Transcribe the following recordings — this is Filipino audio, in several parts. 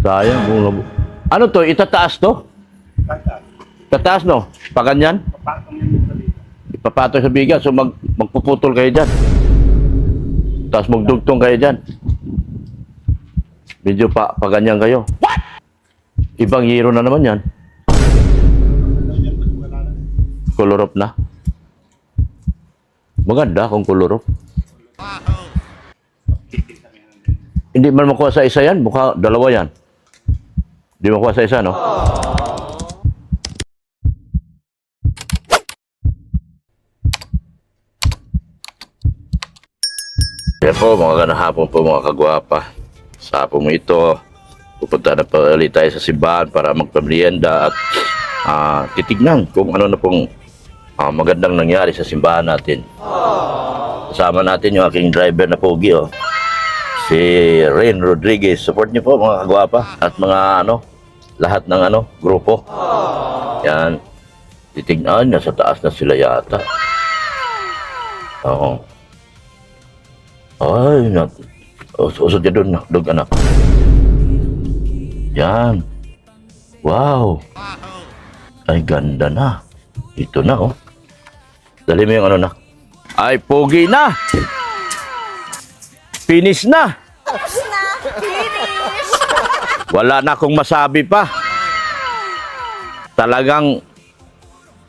Sayang. Ano to? Itataas to? Tataas no? Paganyan? Ipapatong sa bigas. So magpuputol kayo dyan. Tapos magdugtong kayo dyan. Medyo paganyan kayo. What? Ibang hero na naman yan. Color up na. Maganda kung color up. Hindi man makuha sa isa yan. Mukha dalawa yan. Hindi makuha sa isa, no? Kaya po, mga hapon po mga kagwapa. Sa hapon mo ito, pupunta na pa ulit tayo sa simbahan para magpamerienda at titignan kung ano na pong magandang nangyari sa simbahan natin. Kasama natin yung aking driver na pogi, oh. Si Rain Rodriguez. Support niyo po mga kagwapa at mga lahat ng grupo. Yan. Titignan, nasa taas na sila yata. Oo. Ay, usod niya doon, dog anak. Yan. Wow. Ay, ganda na. Ito na, oh. Dali mo yung na. Ay, pogi na. Finish na. Finish! Wala na akong masabi pa. Talagang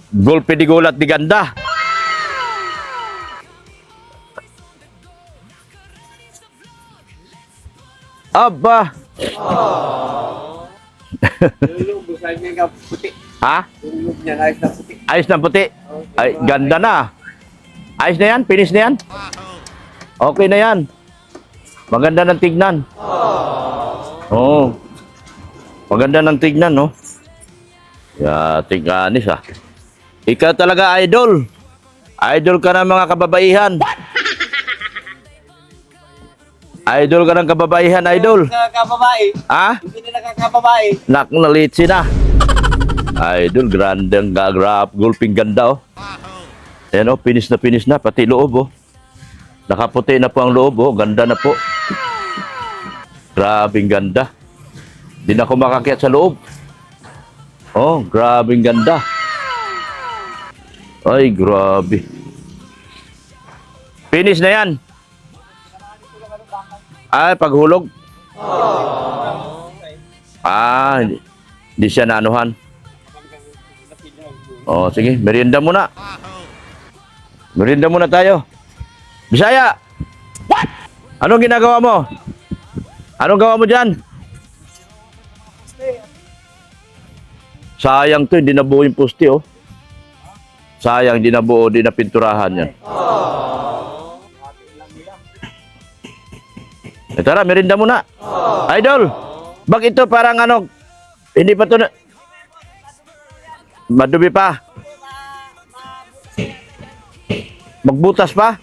gulpi di gulat di ganda. Aba. Lulog, gusto niya puti. Ha? Lulog niya, ayos na puti. Ayos na puti. Ay, ganda na. Ayos na yan? Finish na yan? Okay na yan. Maganda ng tignan. Oo. Maganda ng tignan, no? Tingkanis, ah. Ikaw talaga, idol. Idol ka ng mga kababaihan. Idol ka ng kababaihan, idol. Nakakababae. Ha? Hindi na nakakababae. Nak, nalitsi na. Idol, grandeng gagrap. Gulping ganda, oh. Ayan, oh. Finish na. Pati loob, oh. Nakaputi na po ang loob, oh. Ganda na po. Grabing ganda. Di na ako makakyat sa loob. Oh, grabing ganda. Ay, grabe. Finish na yan. Ay, paghulog. Hindi siya naanuhan. Oh, sige. Merienda muna. Merienda muna tayo. Bisaya! What? Anong ginagawa mo? Anong gawa mo dyan? Sayang to, hindi nabuo yung poste, oh. Sayang, hindi nabuo, hindi napinturahan yan. Tara, merienda muna. Idol, bag ito parang hindi pa to na... Madumi pa. Magbutas pa.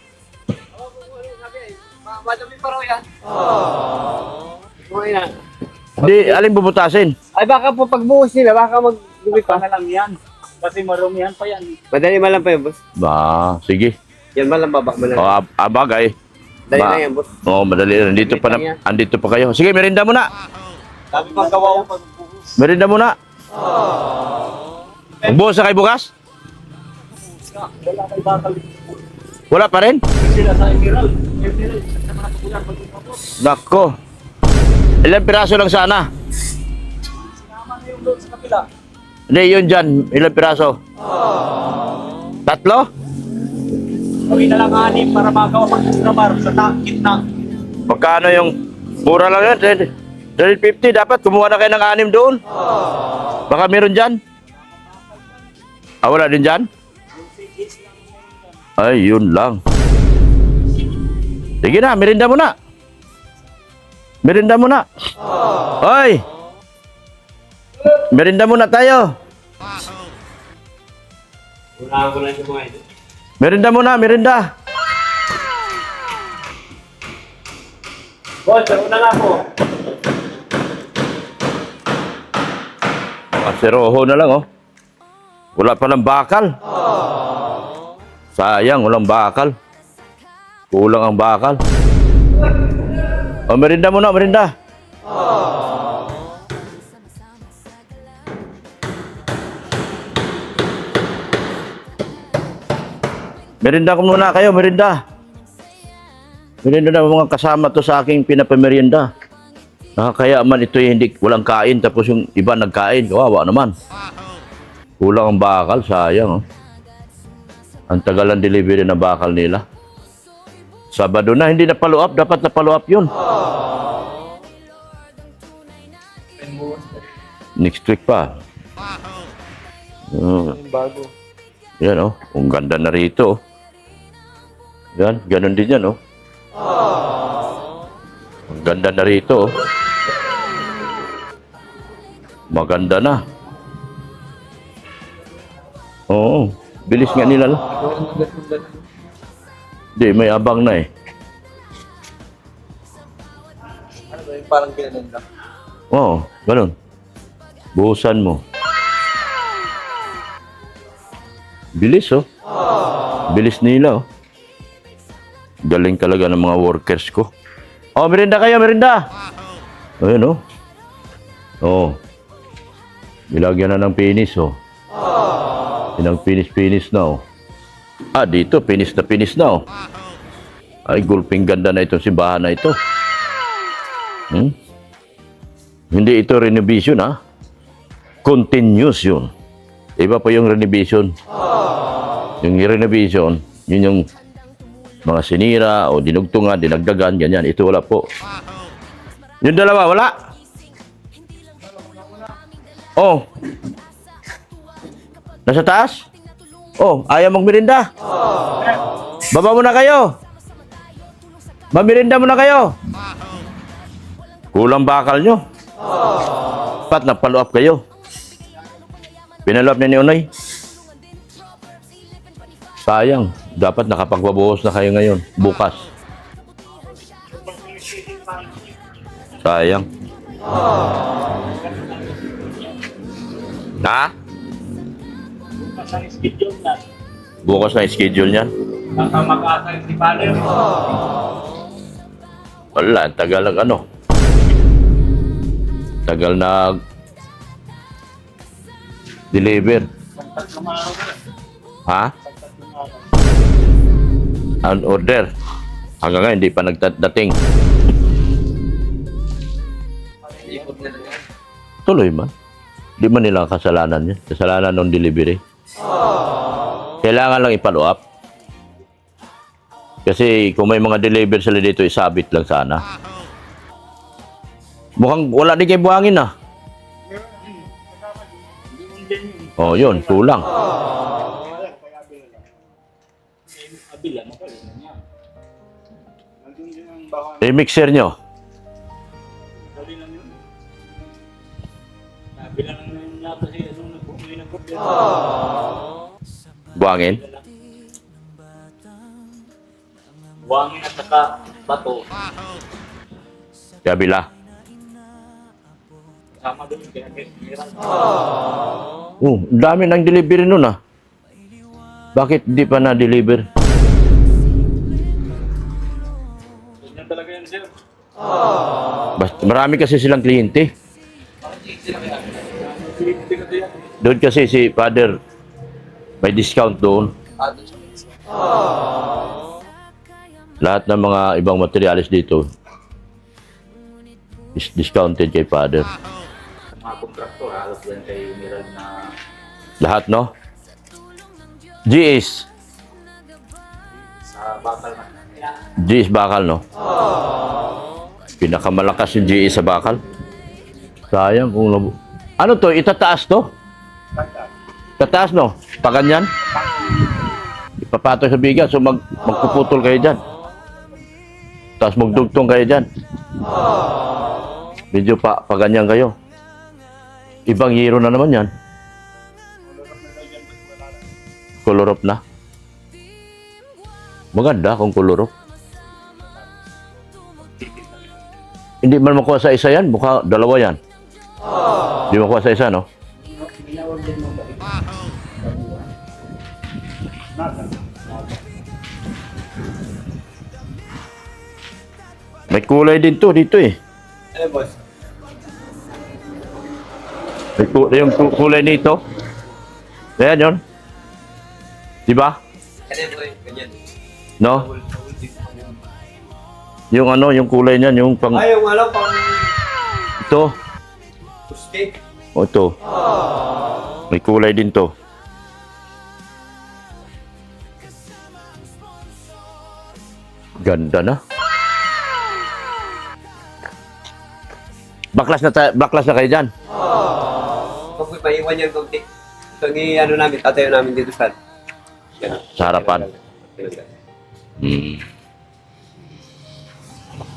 Madami pa raw yan. Okay na. Hindi, aling bubutasin? Ay baka po pagbuhos nila, baka magdumi pa. Na lang yan. Kasi marumihan pa yan. Madali man lang pa yan, boss. Ba, sige. Yan man lang babak mo lang. O, abagay. Dali lang yan, boss. Oo, madali. Andito pa kayo. Sige, merienda muna. Sabi ko gawa ko pagbuhos. Merienda muna. Magbuhos na kayo bukas? Wala kay bakal. Wala pa rin? Sila sa Emerald. Emerald. Sa mga kapulan pagbuhos. Nako. Ilang piraso lang sana? Sinama na yung doon sa kapila. Hindi, yun dyan. Ilang piraso? 3? Gawin na lang 6 para magawa pag-trabar sa gitna. Magkano yung... Mura lang yan. 350. Dapat kumuha na kayo ng 6 doon. Baka meron dyan. Wala din dyan? Ay, yun lang. Sige na, merienda muna. Merienda muna. Hoy! Merienda muna tayo. Wala ko lang yung mga ito. Merienda muna, merienda. Boss, una na ako. Asiroho na lang, oh. Wala pa ng bakal. Sayang, walang bakal. Kulang ang bakal. Oh, merienda muna, merienda. Merinda ko muna kayo, merinda. Merinda na mga kasama to sa aking pinapamerienda. Kaya man ito hindi walang kain tapos yung iba nagkain. Kawawa naman. Kulang ang bakal, sayang. Oh. Ang tagal ang delivery na bakal nila. Sabado na, hindi na follow up. Dapat na follow up yun. Next week pa. Bago. Yan oh, ang ganda na rito. Yan, ganun din yan oh. Ang ganda na rito oh. Maganda na. Oo, bilis nga nila. Hindi, may abang na eh. Ano ba yung parang ginanon lang? Oo, ganun. Buhusan mo. Bilis oh. Bilis nila oh. Galing talaga ng mga workers ko. Oh, merinda kayo, merinda. Ayun oh. Oh. Nilagyan na ng pinis oh. Pinang pinis na oh. Ah, dito pinis na oh. Ay, gulping ganda na itong simbahan na ito. Hindi ito renovation ha. Continuous yun. Iba pa yung renovation. Yung renovation, yun yung mga sinira o dinugtungan, dinagdagan, ganyan. Ito wala po. Yung dalawa, wala. Oh. Nasa taas? Oh, ayaw magmerinda. Baba muna kayo. Mamirinda muna kayo. Kulang bakal nyo. Pat na follow up kayo. Pinalo up na ni Unoy. Sayang, dapat nakapagbabuhos na kayo ngayon, bukas. Sayang. Ha? Bukas ang schedule na. Bukas na yung schedule niyan. Baka mag-asal si Father. Wala, tagal ng ano. Tagal na deliver. Tatlong araw na. Ha? Tatlong araw. Ang order. Hanggang ngayon, hindi pa nagdating. Ikot na lang yan. Tuloy man. Di man nila kasalanan yun. Kasalanan ng delivery. Kailangan lang i-follow up. Kasi kung may mga deliver sila dito, isabit lang sana. Mukhang wala din kayo buhangin ah. Oh, yun. Kulang. Abila mo pala niya. Eh, mixer nyo. Dali lang yun. Abila lang yun na kasi anong nagpupuloy ng kopya. Buhangin. Buwangin at saka bato. Kabila. Kasama doon kaya kaya Oh, ang dami ng delivery nun ah. Bakit di pa na-deliver? Ganyan talaga yan, sir. Marami kasi silang kliyente. Doon kasi si Father, may discount doon. Lahat ng mga ibang materialis dito is discounted kay Father. Mga kontraktor, halos yan kay Miral na Lahat, no? GS. sa bakal na. GS bakal, no? Pinakamalakas yung GS sa bakal. Sayang kung ano to? Itataas to? Tataas, no? Paganyan? Ipapato sa bigat. So magpuputol kayo dyan. Tapos magdugtong kayo dyan. Medyo paganyan kayo. Ibang hero na naman yan. Color up na. Maganda kung color up. Hindi man makuha sa isa yan. Mukha dalawa yan. Hindi makuha sa isa, no? May kulay din to dito eh. Ano, boss? Yung kulay nito. Ayan yun. Diba? Ano boy? Ganyan. No? Yung ano, yung kulay niyan, yung pang... Ay, yung alam, pang Ito. puste. O, ito. May kulay din to. Ganda na. Baklas na kayo dyan. Pag maiwan yan konti. Ito ni ano namin, tatayo namin dito sa... Yan. Sa harapan. Hmm.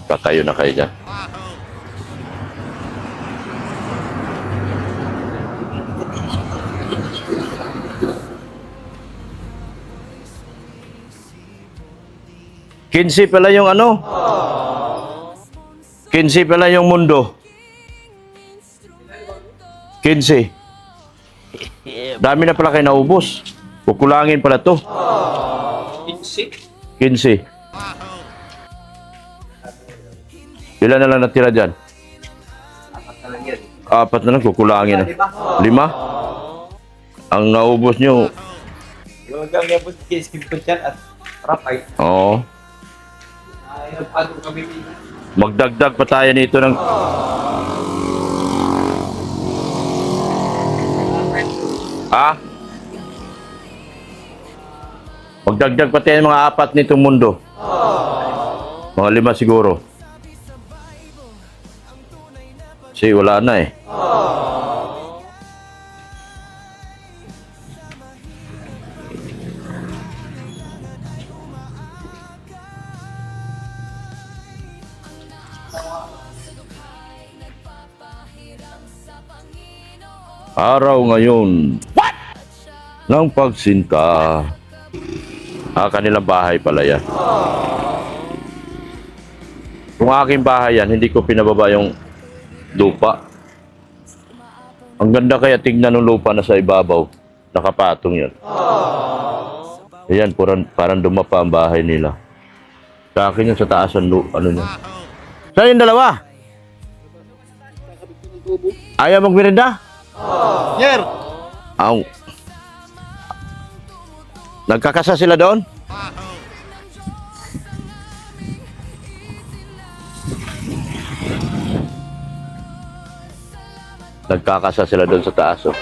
Patayo na kayo dyan. Kinsi pala yung ano? Kinsi pala yung mundo. Kinsi. Dami na pala kayo naubos. Kukulangin pala to. Insi? Kinsi. Ilan na lang natira dyan? Apat na lang yan. Apat na lang, kukulangin na. Diba? 5? Ang naubos nyo, Yung hanggang yan po, skip ko dyan at rapay. oo. Ay, nagpagod kami. Magdagdag pa tayo nito ng... Ha? Magdagdag pa tayo ng mga 4 nitong mundo. Mga 5 siguro. Kasi wala na eh. Araw ngayon ng pagsinta. Kanilang bahay pala yan. Kung aking bahay yan, hindi ko pinababa yung lupa. Ang ganda kaya tingnan ng lupa na sa ibabaw. Nakapatong yan. Ayan, parang dumapa ang bahay nila. Sa akin yung sa taas ang ano niya. Saan yung dalawa? Ayaw magmirenda? Yer! Aw. Nagkakasa sila doon? Nagkakasa sila doon sa taas. Oh.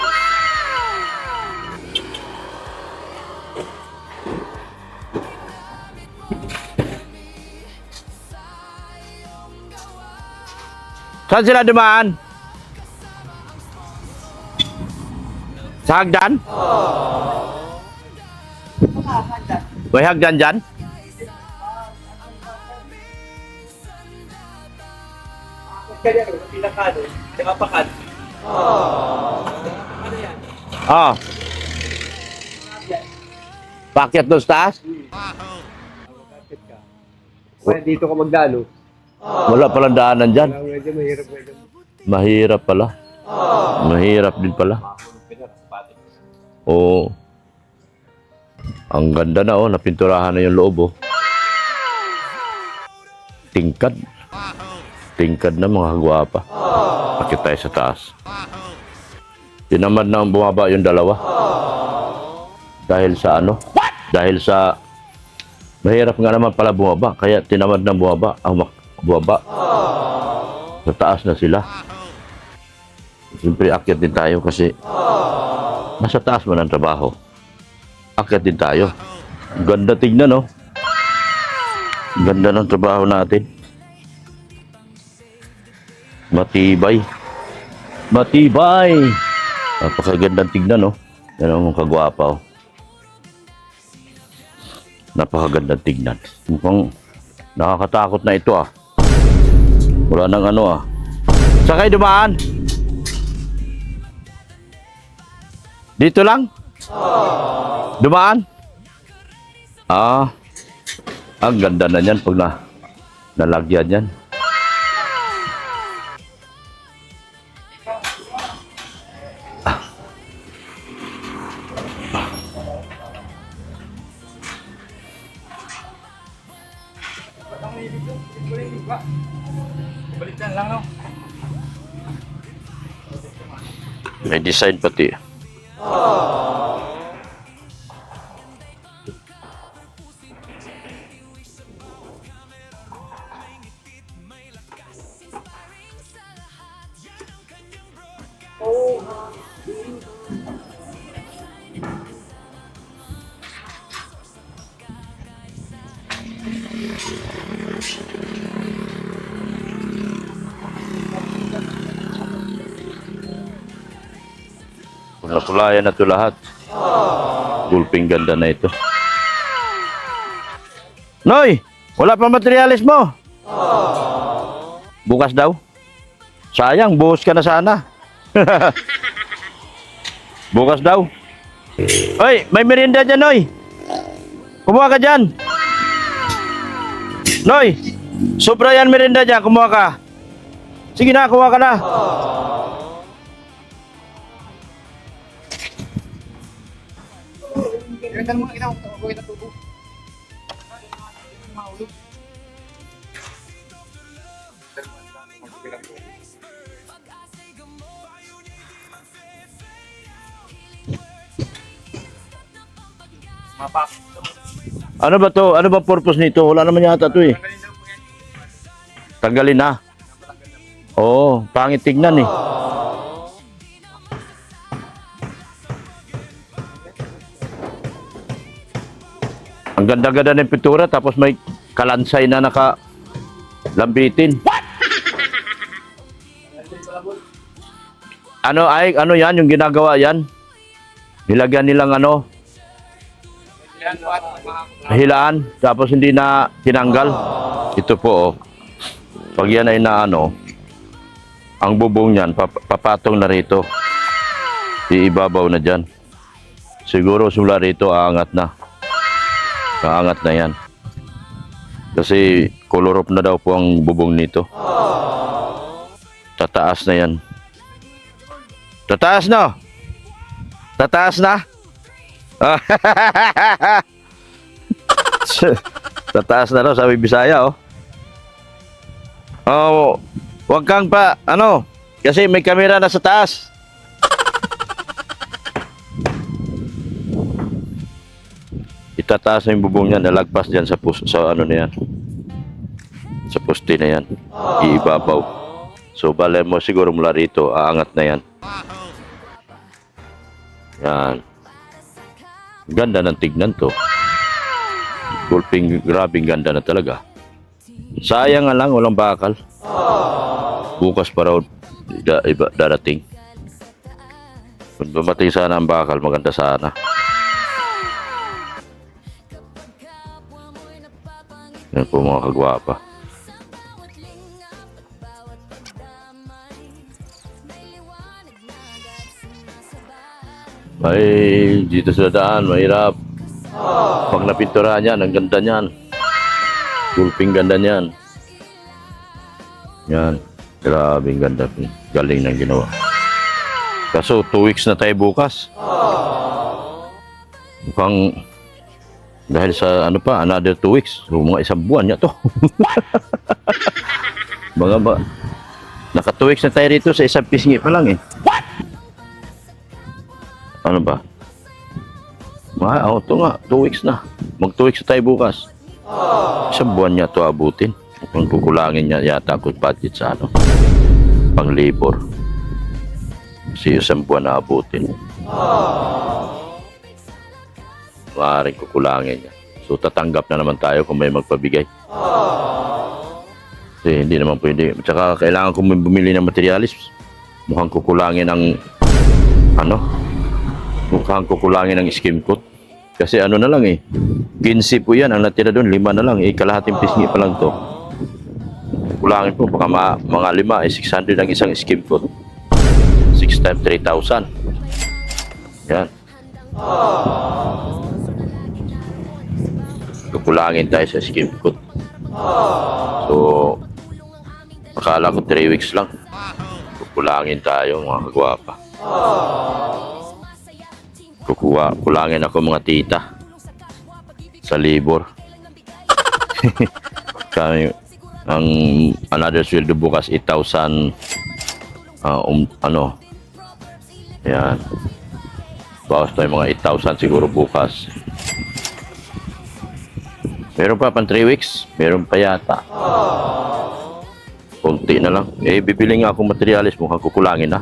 Saan sila dumaan? Sa hagdan? May hagdan dyan? Kaya yung pinakado, nakapakan. Ano yan? Ah. Pakyat doon sa taas? Kapit ka. Kaya dito ka magdalo. Wala palang daanan dyan. Kaya medyo mahirap medyo. Mahirap pala. Mahirap din pala. Oo. Ang ganda na oh, napinturahan na yung loob oh. Tingkad. Tingkad na mga gwapa. Akit tayo sa taas. Tinamad na ang bumaba yung dalawa. Dahil sa ano? Dahil sa mahirap nga naman pala bumaba. Kaya tinamad na bumaba. Bumaba. Sa taas na sila. Siyempre akyat din tayo kasi nasa taas man ang trabaho. Akyat din tayo. Ganda tignan, no? Ganda ng trabaho natin. Matibay. Matibay! Napakagandang tignan, no? Yan ang kagwapa, oh. Napakagandang tignan. Mukhang nakakatakot na ito, ah. Wala nang ano, ah. Saan kayo dumaan? Dito lang? Dumaan? Ang ganda na yan pag nalagyan yan. Balikan lang, no? May design pati. Napulayan na ito lahat. Gulping ganda na ito. Noy! Wala pa materialis mo. Bukas daw. Sayang, buhos ka na sana. Bukas daw. Oy, may merienda dyan, Noy. Kumuha ka dyan. Noy, sobra yan merienda dyan. Kumuha ka. Sige na, kumuha ka na. Mapak. Ano ba to? Ano ba purpose nito? Wala naman yata to eh. Tanggalin na. Oo, pangit tignan eh. Ang ganda-ganda ng pintura tapos may kalansay na nakalambitin. Ano yan yung ginagawa yan? Nilagyan nilang hilaan tapos hindi na tinanggal. Ito po oh. Pag yan ay ang bubong niyan papatong na rito. Iibabaw na diyan. Siguro sula rito aangat na. Aangat na yan. Kasi color up na daw po ang bubong nito. Tataas na yan. Tataas na. Tataas na. Tataas na daw, sabi Bisaya oh. Oh, wag kang pa kasi may kamera na sa taas. Itataas na yung bubong niya, nalagpas diyan sa na yan. Sa poste na yan. Iibabaw. So bale mo siguro mula rito, aangat na yan. Yan. Ganda ng tignan to. Gulping, grabing ganda na talaga. Sayang nga lang, walang bakal. Bukas pa raw darating. Kung dumating sana ang bakal, maganda sana. Yan po mga kagwapa. Ay, dito sa daan, mahirap. Pag napinturahan yan, ang ganda niyan. Gulping ganda niyan. Yan. Grabing ganda. Galing ng ginawa. Kaso 2 weeks na tayo bukas. Mukhang dahil sa another 2 weeks. So, mga 1 buwan niya to. Naka 2 weeks na tayo rito sa isang pisngi pa lang eh. Ano ba? Ito nga, 2 weeks na. Mag 2 weeks na tayo bukas. 1 buwan niya to abutin. Kung kukulangin niya yata ang budget sa pang labor. Kasi 1 buwan na abutin. Maaaring kukulangin niya. So tatanggap na naman tayo kung may magpabigay. Kasi hindi naman pwede. Tsaka kailangan kung bumili ng materialis. Mukhang kukulangin ang mukhang kukulangin ang skim coat. Kasi na lang eh. 15 po yan. Ang natira doon, 5 na lang. Kalahating pisngi pa lang to. Kulangin po. Baka mga 5 600 ang isang skim coat. 6 times 3,000. Yan. Kukulangin tayo sa skim coat. So, akala ko 3 weeks lang. Kukulangin tayo mga kagwapa. Kulangin ako mga tita sa labor. Kami ang another sweldo bukas 8,000 yan, bawas tayo mga 8,000 siguro bukas. Meron pa pang 3 weeks, meron pa yata. Kunti na lang. Bibili nga akong materialis, mukhang kukulangin na.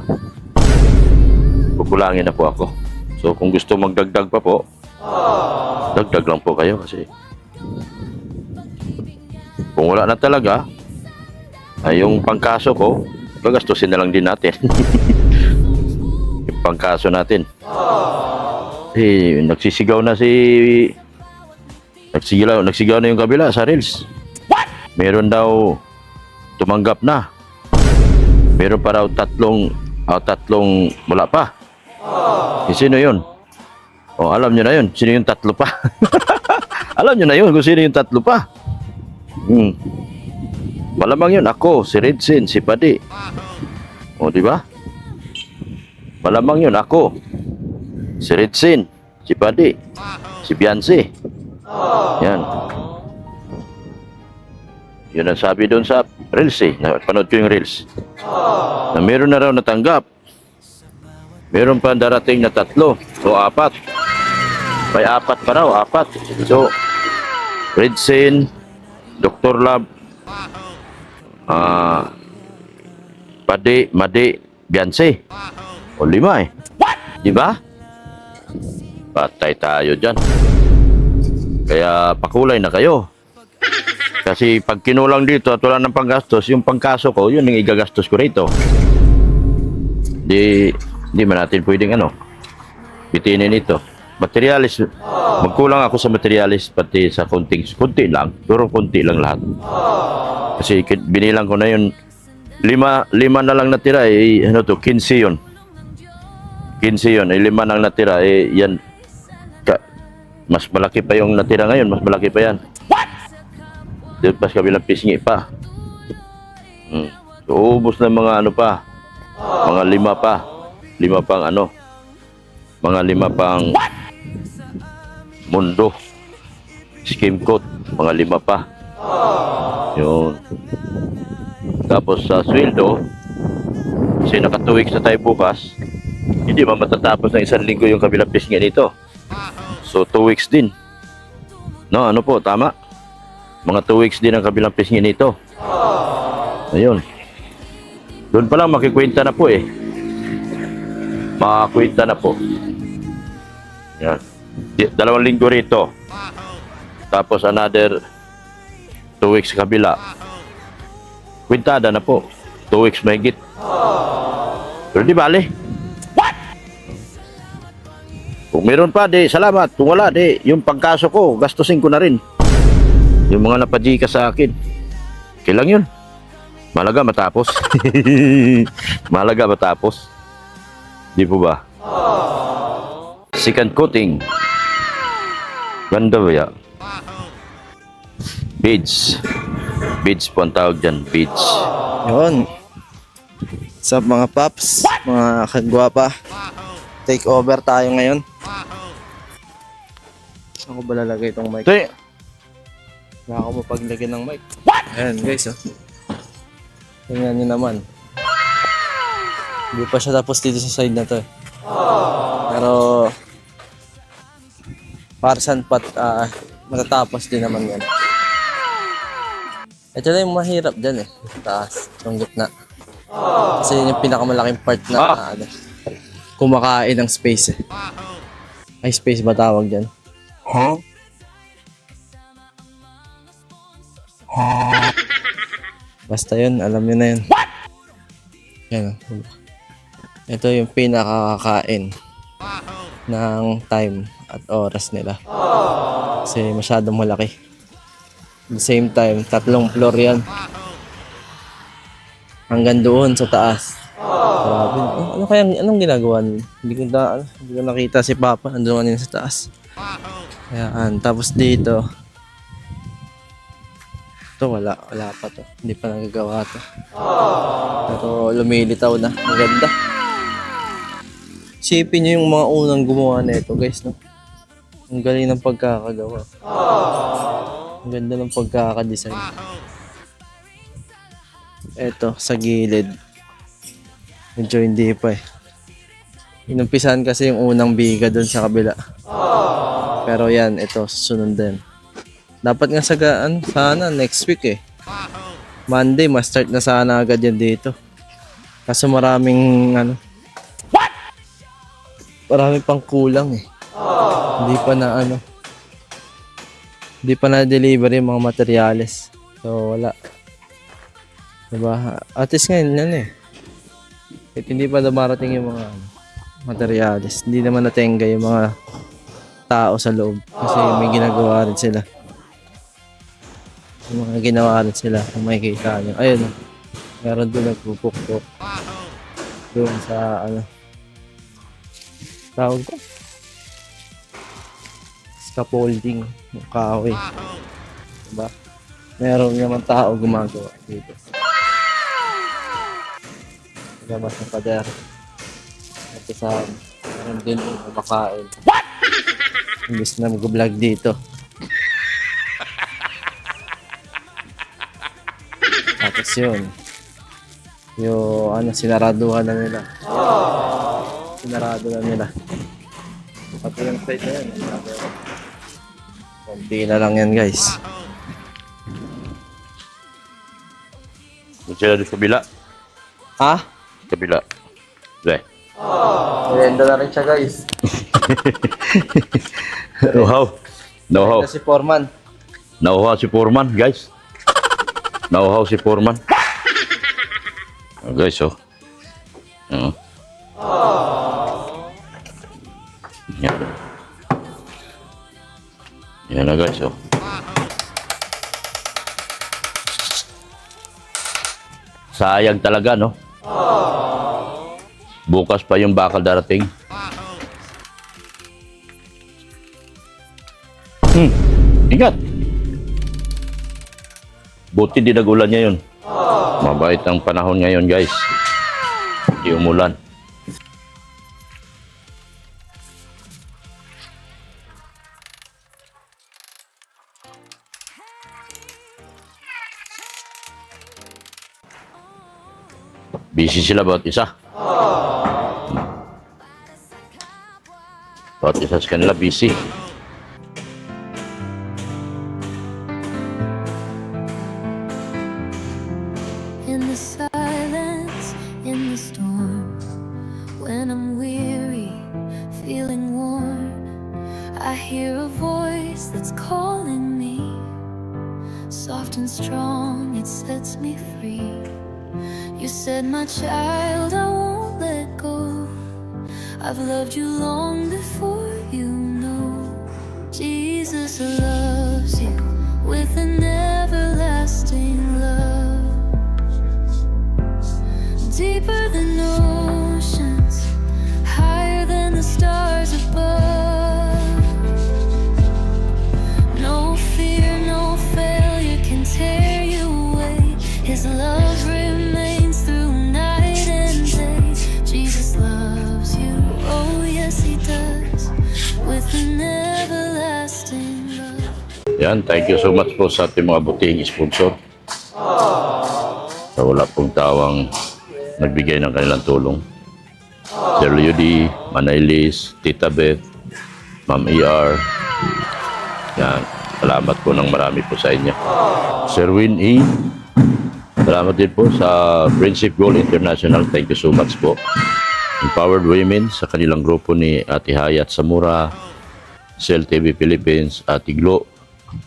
kukulangin na po ako. So kung gusto magdagdag pa po, dagdag lang po kayo kasi kung wala na talaga, ay yung pangkaso ko, gagastusin na lang din natin. Yung pangkaso natin. Nagsisigaw na nagsigaw na yung kabila sa Reels. Meron daw tumanggap na. Meron pa raw tatlong wala pa. Sino yun? Alam nyo na yun. Sino yung tatlo pa? Alam nyo na yun kung sino yung tatlo pa. Malamang yun. Ako, si Redsin, si Padi. Di ba? Malamang yun. Ako, si Redsin, si Padi, si Beyonce. Yan. Yun ang sabi doon sa Reels Napanood ko yung Reels. Na meron na raw natanggap. Meron pa darating na 3 o 4. May 4 pa raw, 4. So, Redsin, Dr. Lab, Padi, Madi, Beyonce. O 5 eh. Di ba? Patay tayo dyan. Kaya pakulay na kayo. Kasi pag kinulang dito at wala ng panggastos, yung pangkaso ko, yun yung igagastos ko rito. Di man natin pwedeng bitinin ito. Materialis, magkulang ako sa materialis pati sa konti lang, pero konti lang lahat. Kasi binilang ko na yun, 5 na lang natira, 15 yun. 15 yun, 5 nang natira, yan, mas malaki pa yung natira ngayon, mas malaki pa yan. Doon pa sa kabilang pisngi pa. So, ubos na mga mga 5 pa. 5 pang mga 5 pang mundo. Scheme code, mga 5 pa. Yun. Tapos sa sweldo, kasi naka 2 weeks na tayo bukas, hindi matatapos ng 1 linggo yung kabilang pisngi nito. So 2 weeks din. No, po, tama? Mga 2 weeks din ang kabilang pisngi nito. Ayun. Doon pa lang makikwenta na po Makakwenta na po. Yan. 2 linggo rito. Tapos another 2 weeks sa kabila. Kwintada na po. 2 weeks mahigit. Pero di bale. Kung meron pa, salamat. Kung wala, yung pangkaso ko, gastusin ko na rin. Yung mga napadika sa akin. Kailang yun. Malaga matapos. Malaga matapos. Di po ba? Second coating. Ganda ba ya? Beads. Beads po ang tawag dyan. Beads. Yun. What's up mga paps? Mga kagwapa. Take over tayo ngayon. Saan ko ba lalagay itong mic? Ito Wala ako mapaglagay ng mic. Ayan guys, tingnan nyo naman. Hindi pa siya tapos dito sa side na to. Pero parsan matatapos din naman yan. Ito na yung mahirap dyan taas, yung gitna. Kasi yun yung pinakamalaking part na kumakain ng space Ay, space ba tawag dyan? Basta yun, alam nyo na yun. Yan. Ito yung pinakakakain ng time at oras nila. Kasi masyadong malaki. At the same time, 3 floor yan. Hanggang doon sa taas. Grabe. Anong ginagawa niya? Hindi ko nakita si Papa. Nandun kanina sa taas. Ayan. Tapos dito. Ito wala pa to. Hindi pa nagagawa to. Pero lumilitaw na. Ang ganda. Isipin nyo yung mga unang gumawa na ito guys, no? Ang galing ng pagkakagawa. Ang ganda ng pagkakadesign. Ito, sa gilid. Medyo hindi pa Inumpisahan kasi yung unang biga doon sa kabila. Pero yan, ito, susunod din. Dapat nga sana next week Monday, ma-start na sana agad yan dito. Kaso maraming marami pang kulang eh. Hindi pa na ano. Hindi pa na-deliver yung mga materyales. So, wala. Diba? At least ngayon, yan eh. Kahit hindi pa dumarating yung mga materyales. Hindi naman natenga yung mga tao sa loob. Kasi may ginagawa rin sila. Yung mga ginawa rin sila. Kung makikita nyo. Ayun. Meron doon nagpupukpok. Doon sa ano. Tawag ko. Scaffolding. Yung kahoy. Diba? Meron naman tao gumagawa dito. Labas ng pader. At sa meron din yung kumakain. What? Imbis na mag-vlog dito. Tapos yun. Yung ano, sinaraduhan na nila. Sinarado na nila. Pati yung side na yun. Konti na lang yan guys. Kung sila doon sa kabila. Ha? Kabila. Okay. Merenda na rin siya guys. Know-how. Know-how. Merenda si Foreman. Know-how si Foreman, guys. Know-how si Foreman. Oh, guys, oh. Yan. Yan na, guys, oh. Sayang talaga, no? Bukas pa yung bakal darating. Ingat! Buti di nagulan niya yun. Mabait ang panahon ngayon, guys. Di umulan. Busy sila bawat isa. Bawat isa sa kanila busy. In the silence, in the storm, when I'm weary, feeling worn, I hear a voice that's calling me. Soft and strong, it sets me free. You said, my child, I won't let go. I've loved you long before you know. Jesus loves you with an everlasting love. Deeper than oceans, higher than the stars above. No fear, no failure can tear you away. His love remains through night and day. Jesus loves you, oh yes he does, with an everlasting love. Yan, thank you so much po sa ating mga butihing sponsor. Sa wala pong tawang nagbigay ng kanilang tulong. Sir Lyudi, Manailis, Tita Beth, Ma'am ER. Yan, salamat po ng marami po sa inyo. Sir Win E, salamat din po sa Friendship Goal International. Thank you so much po. Empowered Women sa kanilang grupo ni Ate Hayat Samura, Cell TV Philippines, Ate Glo,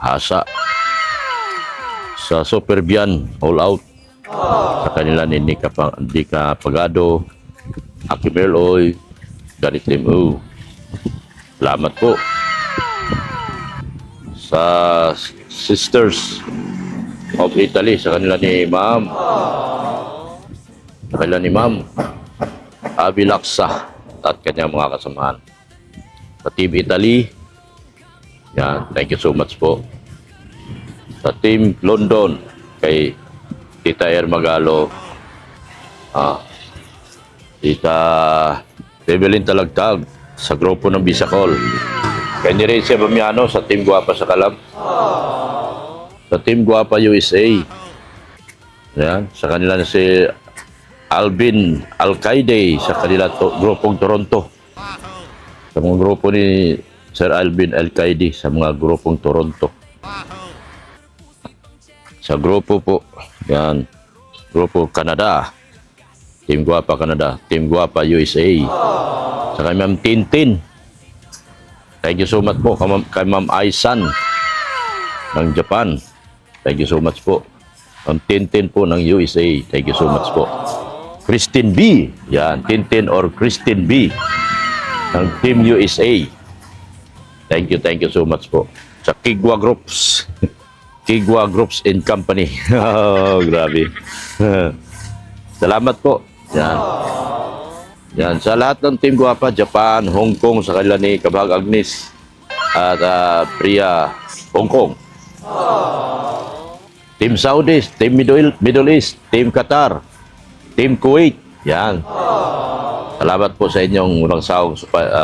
Hasa. Sa Superbian, All Out. Sa kanila ni Nika Pagado, Akimel Oy, Garitim O. Salamat po. Sa Sisters of Italy, sa kanila ni Ma'am. Sa kanila ni Ma'am Abby Laksa at kanyang mga kasamahan. Sa Team Italy, yan, thank you so much po. Sa Team London, kay Tita Magalo, Tita Evelyn Talagtag, sa grupo ng Bisacol. Kay Niresia Bamiano, sa Team Guapa sa Calab. Sa Team Guapa USA. Yan, sa kanila na si Alvin Alcaide, sa kanila grupong Toronto. Sa mga grupo ni Sir Alvin Alcaide, sa mga grupong Toronto. Sa grupo po, yan, grupo Canada, Team Guapa Canada, Team Guapa USA, sa kay Ma'am Tintin. Thank you so much po kay Ma'am Aisan ng Japan. Thank you so much po. Ma'am Tintin po ng USA. Thank you so much po. Christine B. Yan, Tintin or Christine B. ng Team USA. Thank you so much po. Sa Kigwa Groups. Kigwa Groups and Company. Oh, grabe. Salamat po. Yan. Yan. Sa lahat ng Team Guapa, Japan, Hong Kong, sa kanila ni Kabag Agnes at Priya, Hong Kong. Team Saudi, Team Middle East, Team Qatar, Team Kuwait. Yan. Salamat po sa inyong walang sawang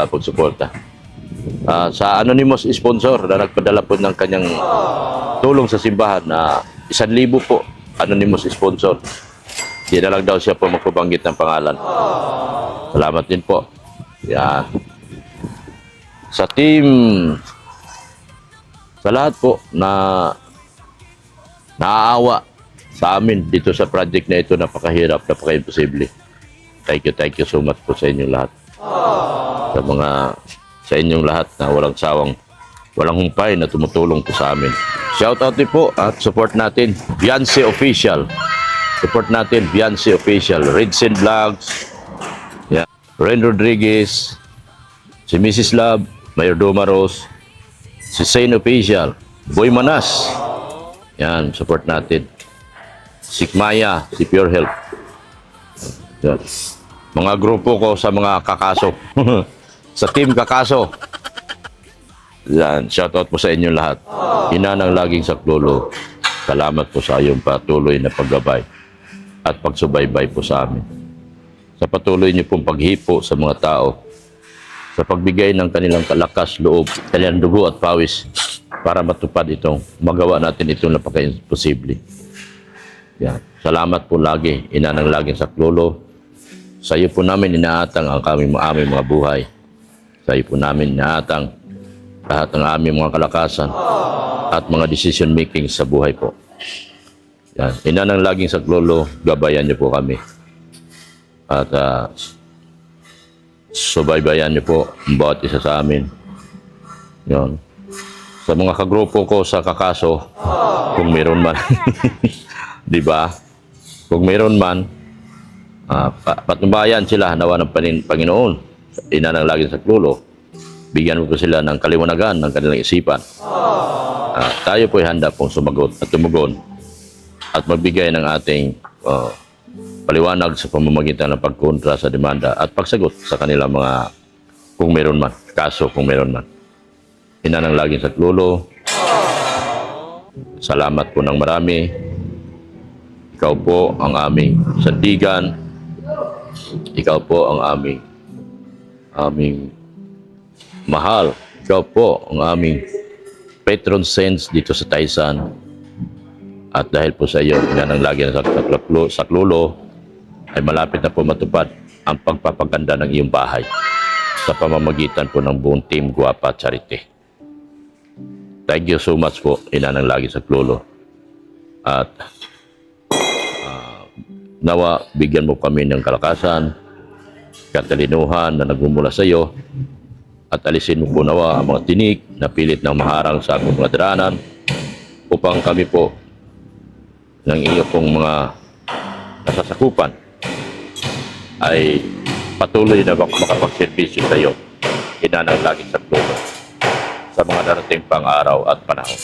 pagsuporta. Sa anonymous sponsor na nagpadala po ng kanyang tulong sa simbahan na 1,000 po, anonymous sponsor. Di na lang daw siya po magpabanggit ng pangalan. Salamat din po. Yan. Sa team, sa lahat po na naaawa sa amin dito sa project na ito, napakahirap, napaka-imposible. Thank you so much po sa inyong lahat. Sa inyong lahat na walang humpay na tumutulong po sa amin. Shout out din po at support natin Beyonce Official. Support natin Beyonce Official, Redsin Vlogs, yeah. Ren Rodriguez, si Mrs. Love, Mayor Doma Rose, si Saint Official, Boy Manas. Yan, support natin. Si Maya, si Pure Health. Yan. Mga grupo ko sa mga kakaso. Sa Team Kakaso. Yan, shout out po sa inyo lahat. Ina ng laging saklolo. Salamat po sa iyong patuloy na paggabay at pagsubaybay po sa amin. Sa patuloy niyo pong paghipo sa mga tao, sa pagbigay ng kanilang kalakas loob, kanilang dugo at pawis para matupad magawa natin itong napaka-imposible. Yan. Salamat po lagi, ina ng laging saklolo. Sa iyo po namin inaatang ang aming mga buhay. Sa iyo po namin inaatang lahat ng aming mga kalakasan at mga decision making sa buhay po. Yan. Ina ng laging saklolo, gabayan niyo po kami. At subaybayan niyo po ang bawat isa sa amin. Yan. Sa mga kagrupo ko sa Kakaso, kung meron man, di ba? Kung meron man, patnubayan sila nawa ng Panginoon. Ina ng laging saklolo, bigyan mo po sila ng kaliwanagan ng kanilang isipan. Tayo po ay handa pong sumagot at tumugon at magbigay ng ating paliwanag sa pamamagitan ng pagkontra sa demanda at pagsagot sa kanilang mga kung meron man, kaso kung meron man. Ina ng laging saklolo, salamat po ng marami. Ikaw po ang aming sandigan. Ikaw po ang aming mahal. Ikaw po ang aming patron saints dito sa Taisan. At dahil po sa iyo, ina ng laging saklolo, ay malapit na po matupad ang pagpapaganda ng iyong bahay sa pamamagitan po ng buong Team Guapa Charity. Thank you so much po, ina ng laging saklolo. At nawa, bigyan mo kami ng kalakasan, katalinuhan na nagmumula sa iyo, at alisin mo po nawa ang mga tinik na pilit ng maharang sa aming mga daranan upang kami po ng iyo pong mga nasasakupan ay patuloy na makapagservisyo sa iyo, ina ng laging saklolo, sa mga darating pang araw at panahon.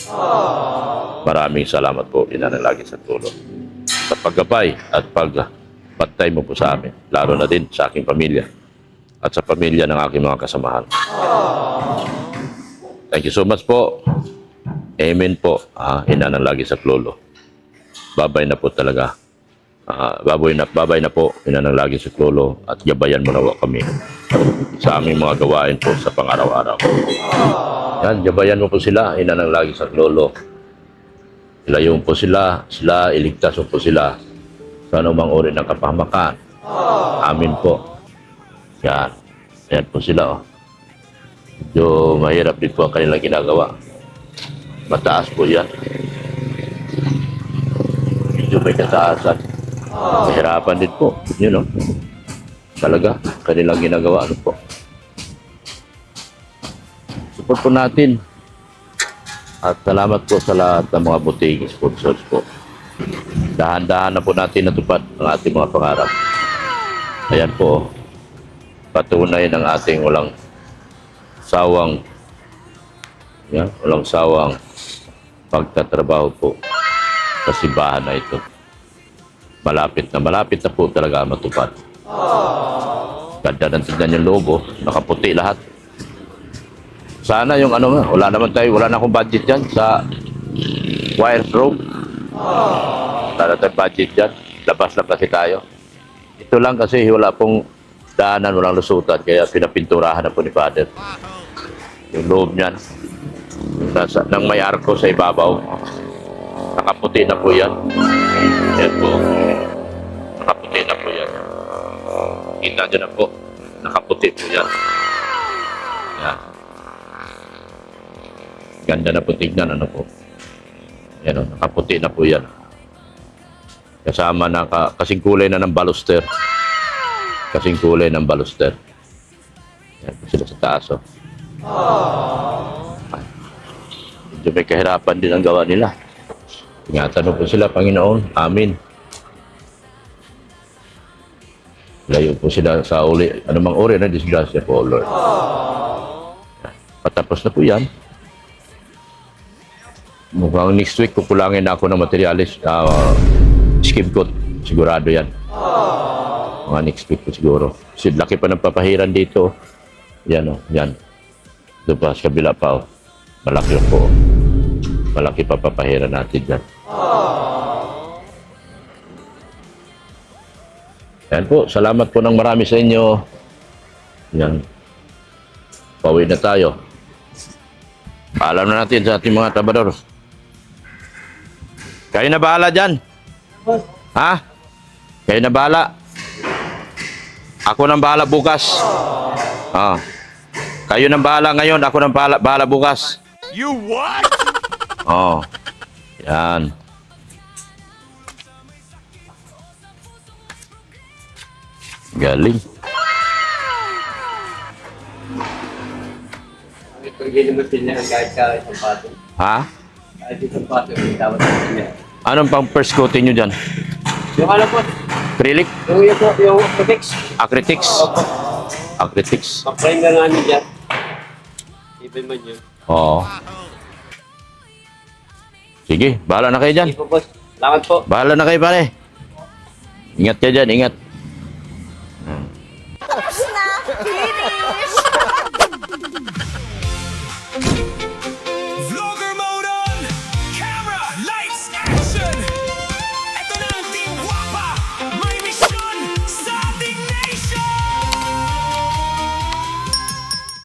Maraming salamat po, ina ng laging saklolo, sa paggabay at pagbantay mo po sa amin, lalo na din sa aking pamilya at sa pamilya ng aking mga kasamahan. Thank you so much po. Amen po, ina ng laging saklolo. Babay na po talaga. Babay na po, ina ng laging saklolo, at gabayan mo nawa kami sa aming mga gawain po sa pang-araw-araw. Yan, gabayan mo po sila, ina ng laging saklolo. Ilayo po sila, iligtas mo po sila sa anumang uri ng kapahamakan. Amin po. Yan. Yan po sila, oh. Medyo mahirap din po ang kanilang ginagawa. Mataas po yan. Medyo may kataasan. Mahirapan din po. Yun, no? Talaga, kanilang ginagawa. Ano po? Support po natin. At salamat po sa lahat ng mga buting sponsors po. Dahan-dahan na po natin natupad ang ating mga pangarap. Ayan po, patunay ng ating walang sawang pagtatrabaho po sa simbahan na ito. Malapit na po talaga matupad. Ganda ng tignan yung logo, nakaputi lahat. Sana yung ano nga, wala na akong budget dyan sa wire rope. Wala na tayong budget dyan, labas kasi tayo. Ito lang kasi wala pong daanan, walang lusutan, kaya pinapinturahan na po ni Father. Yung loob niyan, nang may arko sa ibabaw, nakaputi na po yan. Yan po, nakaputi na po yan. Kita nyo na po, nakaputi po yan. Yan. Ganda na po tignan, ano po. Yan o, nakaputi na po yan. Kasama na, kasing kulay na ng baluster. Kasing kulay ng baluster. Yan po sila sa taas o. Medyo may kahirapan din ang gawa nila. Ingatan po sila, Panginoon. Amin. Layo po sila sa uli, anumang uri na disgrasya po, Lord. Patapos na po yan. Mukhang next week kukulangin na ako ng materialis. Skim coat, sigurado yan. Mga next week po siguro. Kasi laki pa ng papahiran dito. Yan o, yan. Doon pa, sa kabila pa o. Malaki po. Malaki pa papahiran natin dyan. Yan po, salamat po ng marami sa inyo. Yan. Pauwi na tayo. Paalam na natin sa ating mga trabador. Kayo na bahala dyan. Ha? Kayo na bahala. Ako nang bahala bukas. Kayo nang bahala ngayon, ako nang bahala bukas. You what? Yan. Galing. Hindi naman sila kahit sa isang pato. Ha? Kahit isang pato, hindi dapat sa sila. Anong pang first coating nyo dyan? Yung ano po, Acrylic? yung Acrylics. Acrytics? Acrytics. Pa-frame na namin dyan. Even man yun. Oo. Sige, bahala na kayo dyan. Sige po, boss. Salamat po. Bahala na kayo, pare. Ingat kayo dyan, ingat.